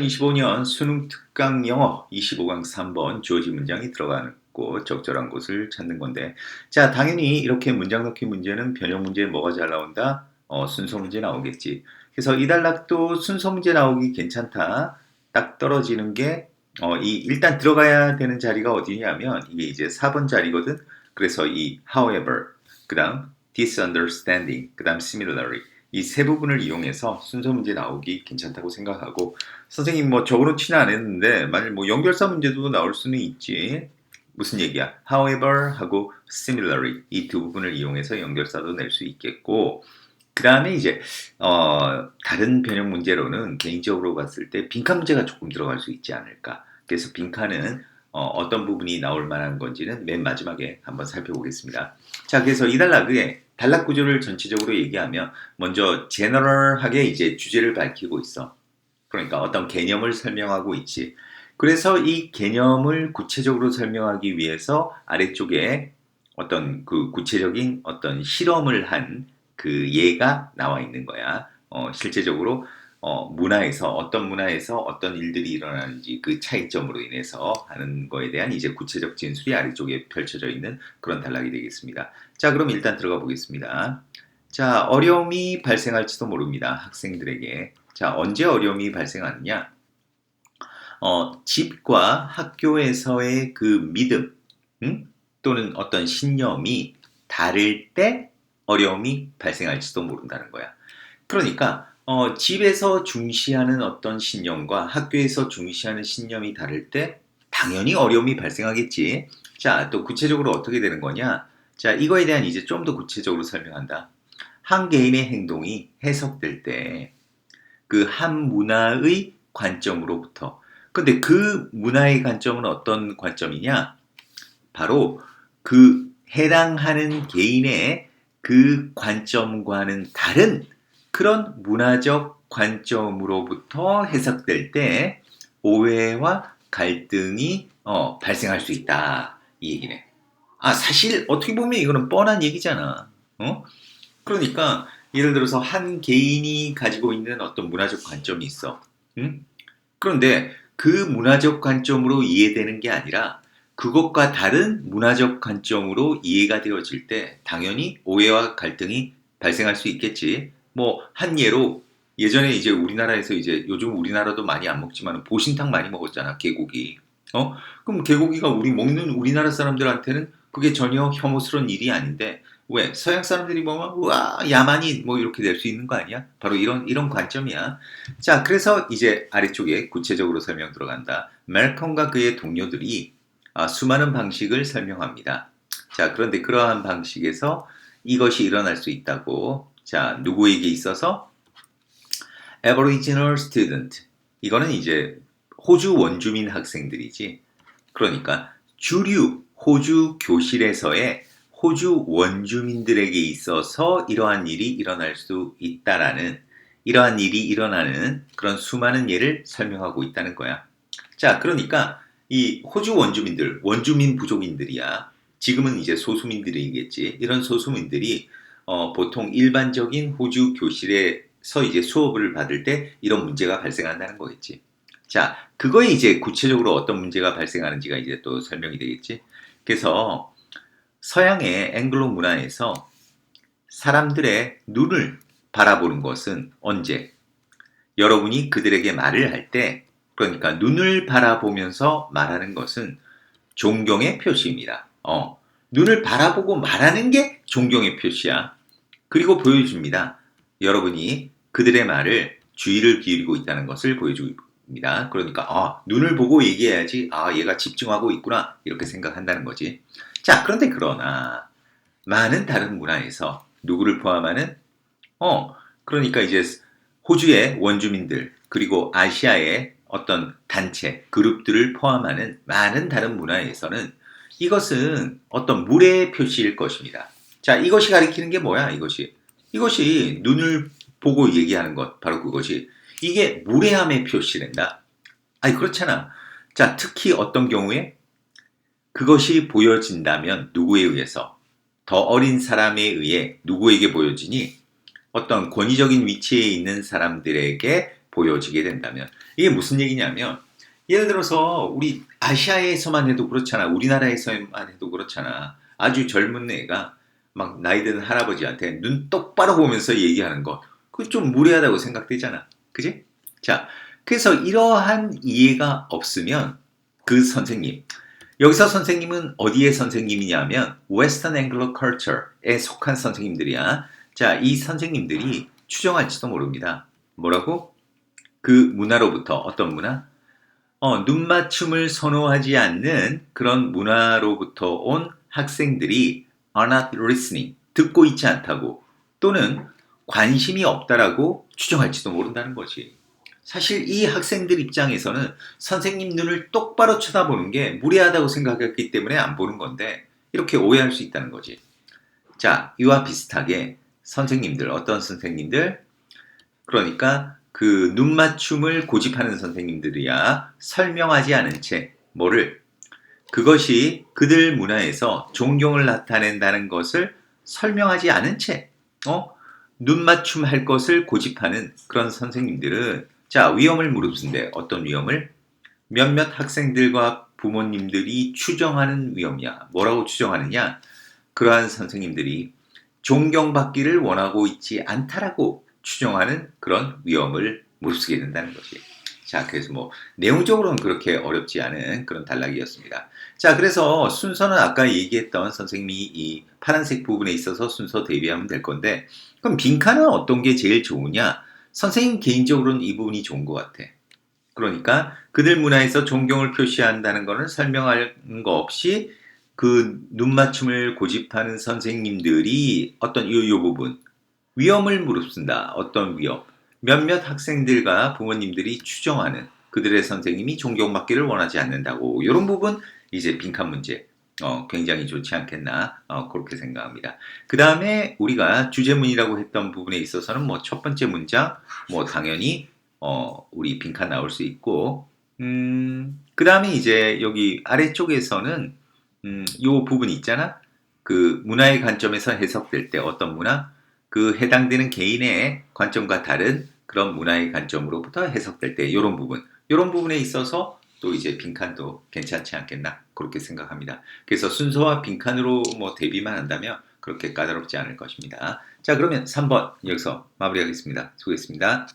2025년 수능 특강 영어 25강 3번 주어진 문장이 들어가는 곳, 적절한 곳을 찾는 건데, 자, 당연히 이렇게 문장 넣기 문제는 변형 문제에 뭐가 잘 나온다? 순서 문제 나오겠지. 그래서 이 단락도 순서 문제 나오기 괜찮다. 딱 떨어지는 게, 일단 들어가야 되는 자리가 어디냐면, 이게 이제 4번 자리거든. 그래서 이 however, 그 다음 disunderstanding, 그 다음 similarly, 이 세 부분을 이용해서 순서 문제 나오기 괜찮다고 생각하고, 선생님 뭐 적어놓지는 않았는데 만일 뭐 연결사 문제도 나올 수는 있지. 무슨 얘기야? However 하고 similarly 이 두 부분을 이용해서 연결사도 낼 수 있겠고, 그 다음에 이제 다른 변형 문제로는 개인적으로 봤을 때 빈칸 문제가 조금 들어갈 수 있지 않을까. 그래서 빈칸은 어떤 부분이 나올 만한 건지는 맨 마지막에 한번 살펴보겠습니다. 자, 그래서 이 단락의 단락 구조를 전체적으로 얘기하면 먼저 제너럴하게 이제 주제를 밝히고 있어. 그러니까 어떤 개념을 설명하고 있지. 그래서 이 개념을 구체적으로 설명하기 위해서 아래쪽에 어떤 그 구체적인 어떤 실험을 한 그 예가 나와 있는 거야. 실제적으로 어떤 문화에서 어떤 일들이 일어나는지 그 차이점으로 인해서 하는 거에 대한 이제 구체적 진술이 아래쪽에 펼쳐져 있는 그런 단락이 되겠습니다. 자, 그럼 일단 들어가 보겠습니다. 자, 어려움이 발생할지도 모릅니다. 학생들에게. 자, 언제 어려움이 발생하느냐? 집과 학교에서의 그 믿음, 또는 어떤 신념이 다를 때 어려움이 발생할지도 모른다는 거야. 그러니까 집에서 중시하는 어떤 신념과 학교에서 중시하는 신념이 다를 때 당연히 어려움이 발생하겠지. 자, 또 구체적으로 어떻게 되는 거냐? 자, 이거에 대한 이제 좀 더 구체적으로 설명한다. 한 개인의 행동이 해석될 때 그 한 문화의 관점으로부터. 근데 그 문화의 관점은 어떤 관점이냐? 바로 그 해당하는 개인의 그 관점과는 다른 그런 문화적 관점으로부터 해석될 때 오해와 갈등이 발생할 수 있다. 이 얘기네. 아, 사실 어떻게 보면 이거는 뻔한 얘기잖아. 그러니까 예를 들어서 한 개인이 가지고 있는 어떤 문화적 관점이 있어. 응? 그런데 그 문화적 관점으로 이해되는 게 아니라 그것과 다른 문화적 관점으로 이해가 되어질 때 당연히 오해와 갈등이 발생할 수 있겠지. 뭐 한 예로 예전에 이제 우리나라에서 이제 요즘 우리나라도 많이 안 먹지만 보신탕 많이 먹었잖아. 개고기. 그럼 개고기가 우리 먹는 우리나라 사람들한테는 그게 전혀 혐오스러운 일이 아닌데 왜 서양 사람들이 보면 우와 야만인 뭐 이렇게 될 수 있는 거 아니야? 바로 이런 관점이야. 자, 그래서 이제 아래쪽에 구체적으로 설명 들어간다. 멜컴과 그의 동료들이 수많은 방식을 설명합니다. 자, 그런데 그러한 방식에서 이것이 일어날 수 있다고. 자, 누구에게 있어서? Aboriginal student. 이거는 이제 호주 원주민 학생들이지. 그러니까 주류 호주 교실에서의 호주 원주민들에게 있어서 이러한 일이 일어날 수 있다라는 이러한 일이 일어나는 그런 수많은 예를 설명하고 있다는 거야. 자, 그러니까 이 호주 원주민들, 원주민 부족인들이야. 지금은 이제 소수민들이겠지. 이런 소수민들이 보통 일반적인 호주 교실에서 이제 수업을 받을 때 이런 문제가 발생한다는 거겠지. 자, 그거에 이제 구체적으로 어떤 문제가 발생하는지가 이제 또 설명이 되겠지. 그래서 서양의 앵글로 문화에서 사람들의 눈을 바라보는 것은 언제? 여러분이 그들에게 말을 할 때, 그러니까 눈을 바라보면서 말하는 것은 존경의 표시입니다. 눈을 바라보고 말하는 게 존경의 표시야. 그리고 보여줍니다. 여러분이 그들의 말을 주의를 기울이고 있다는 것을 보여줍니다. 그러니까 눈을 보고 얘기해야지 얘가 집중하고 있구나 이렇게 생각한다는 거지. 자, 그런데 그러나 많은 다른 문화에서 누구를 포함하는 그러니까 이제 호주의 원주민들 그리고 아시아의 어떤 단체, 그룹들을 포함하는 많은 다른 문화에서는 이것은 어떤 물의 표시일 것입니다. 자, 이것이 가리키는 게 뭐야, 이것이? 이것이 눈을 보고 얘기하는 것, 바로 그것이. 이게 무례함의 표시된다. 아니, 그렇잖아. 자, 특히 어떤 경우에 그것이 보여진다면 누구에 의해서? 더 어린 사람에 의해 누구에게 보여지니? 어떤 권위적인 위치에 있는 사람들에게 보여지게 된다면 이게 무슨 얘기냐면 예를 들어서 우리 아시아에서만 해도 그렇잖아. 우리나라에서만 해도 그렇잖아. 아주 젊은 애가 막 나이 든 할아버지한테 눈 똑바로 보면서 얘기하는 거. 그거 좀 무례하다고 생각되잖아. 그지? 자, 그래서 이러한 이해가 없으면 그 선생님, 여기서 선생님은 어디의 선생님이냐면 Western Anglo Culture에 속한 선생님들이야. 자, 이 선생님들이 추정할지도 모릅니다. 뭐라고? 그 문화로부터 어떤 문화? 눈맞춤을 선호하지 않는 그런 문화로부터 온 학생들이 are not listening, 듣고 있지 않다고 또는 관심이 없다라고 추정할지도 모른다는 거지. 사실 이 학생들 입장에서는 선생님 눈을 똑바로 쳐다보는 게 무례하다고 생각했기 때문에 안 보는 건데 이렇게 오해할 수 있다는 거지. 자, 이와 비슷하게 선생님들, 어떤 선생님들? 그러니까 그 눈맞춤을 고집하는 선생님들이야 설명하지 않은 채 뭐를 그것이 그들 문화에서 존경을 나타낸다는 것을 설명하지 않은 채 눈맞춤 할 것을 고집하는 그런 선생님들은 자 위험을 무릅쓴대. 어떤 위험을? 몇몇 학생들과 부모님들이 추정하는 위험이야. 뭐라고 추정하느냐? 그러한 선생님들이 존경받기를 원하고 있지 않다라고 추정하는 그런 위험을 무릅쓰게 된다는 것이. 자, 그래서 뭐 내용적으로는 그렇게 어렵지 않은 그런 단락이었습니다. 자, 그래서 순서는 아까 얘기했던 선생님이 이 파란색 부분에 있어서 순서 대비하면 될 건데 그럼 빈칸은 어떤 게 제일 좋으냐? 선생님 개인적으로는 이 부분이 좋은 것 같아. 그러니까 그들 문화에서 존경을 표시한다는 것은 설명할 거 없이 그 눈맞춤을 고집하는 선생님들이 어떤 이 부분 위험을 무릅쓴다. 어떤 위험? 몇몇 학생들과 부모님들이 추정하는 그들의 선생님이 존경받기를 원하지 않는다고. 이런 부분 이제 빈칸 문제. 굉장히 좋지 않겠나 그렇게 생각합니다. 그 다음에 우리가 주제문이라고 했던 부분에 있어서는 뭐 첫 번째 문장 뭐 당연히 우리 빈칸 나올 수 있고 그 다음에 이제 여기 아래쪽에서는 요 부분이 있잖아. 그 문화의 관점에서 해석될 때 어떤 문화? 그 해당되는 개인의 관점과 다른 그런 문화의 관점으로부터 해석될 때 이런 부분, 이런 부분에 있어서 또 이제 빈칸도 괜찮지 않겠나 그렇게 생각합니다. 그래서 순서와 빈칸으로 뭐 대비만 한다면 그렇게 까다롭지 않을 것입니다. 자, 그러면 3번 여기서 마무리하겠습니다. 수고했습니다.